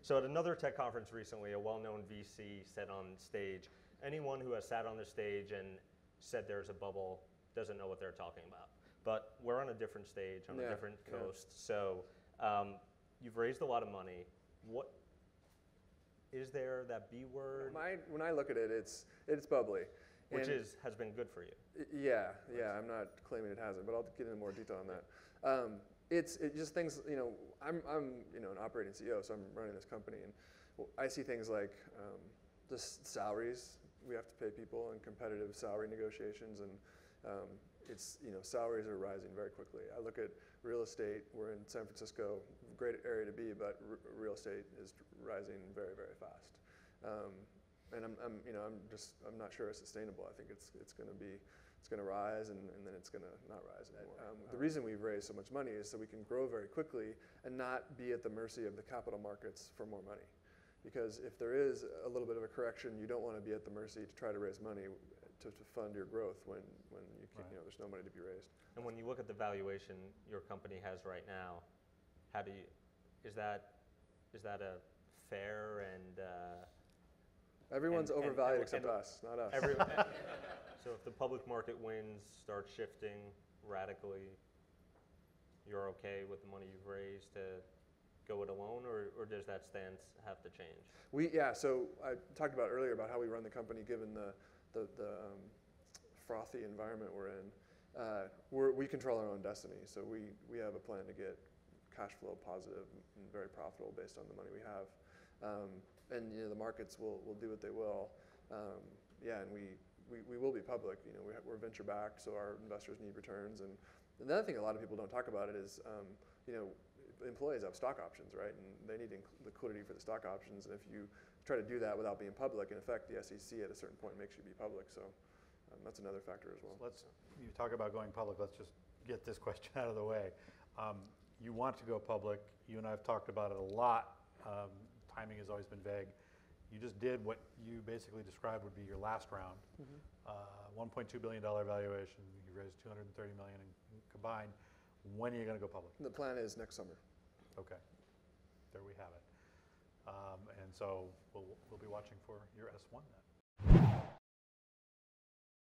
So at another tech conference recently, a well-known VC said on stage, anyone who has sat on the stage and said there's a bubble doesn't know what they're talking about. But we're on a different stage, on a different coast. So you've raised a lot of money. What is there that B word? When I look at it, it's bubbly. Which has been good for you. Yeah. I'm not claiming it hasn't, but I'll get into more detail on that. It's just things, I'm an operating CEO, so I'm running this company, and I see things like just salaries. We have to pay people in competitive salary negotiations, and salaries are rising very quickly. I look at real estate. We're in San Francisco, great area to be, but real estate is rising very, very fast. And I'm not sure it's sustainable. I think it's going to rise, and then it's going to not rise anymore. The reason we've raised so much money is so we can grow very quickly and not be at the mercy of the capital markets for more money. Because if there is a little bit of a correction, you don't want to be at the mercy to try to raise money to fund your growth when you can, there's no money to be raised. And when you look at the valuation your company has right now, is that a fair and everyone's overvalued except us, not us. So if the public market winds start shifting radically, you're okay with the money you've raised to go it alone, or does that stance have to change? So I talked about earlier about how we run the company given the frothy environment we're in. We control our own destiny, so we have a plan to get cash flow positive and very profitable based on the money we have. And the markets will do what they will. And we will be public. We're venture backed, so our investors need returns. And the other thing a lot of people don't talk about it is, employees have stock options, right? And they need liquidity for the stock options. And if you try to do that without being public, in effect, the SEC at a certain point makes you be public. So that's another factor as well. So you talk about going public. Let's just get this question out of the way. You want to go public. You and I have talked about it a lot. Timing has always been vague. You just did what you basically described would be your last round. $1.2 billion valuation. You raised $230 million in combined. When are you going to go public? The plan is next summer. Okay, there we have it. And so we'll be watching for your S1 then.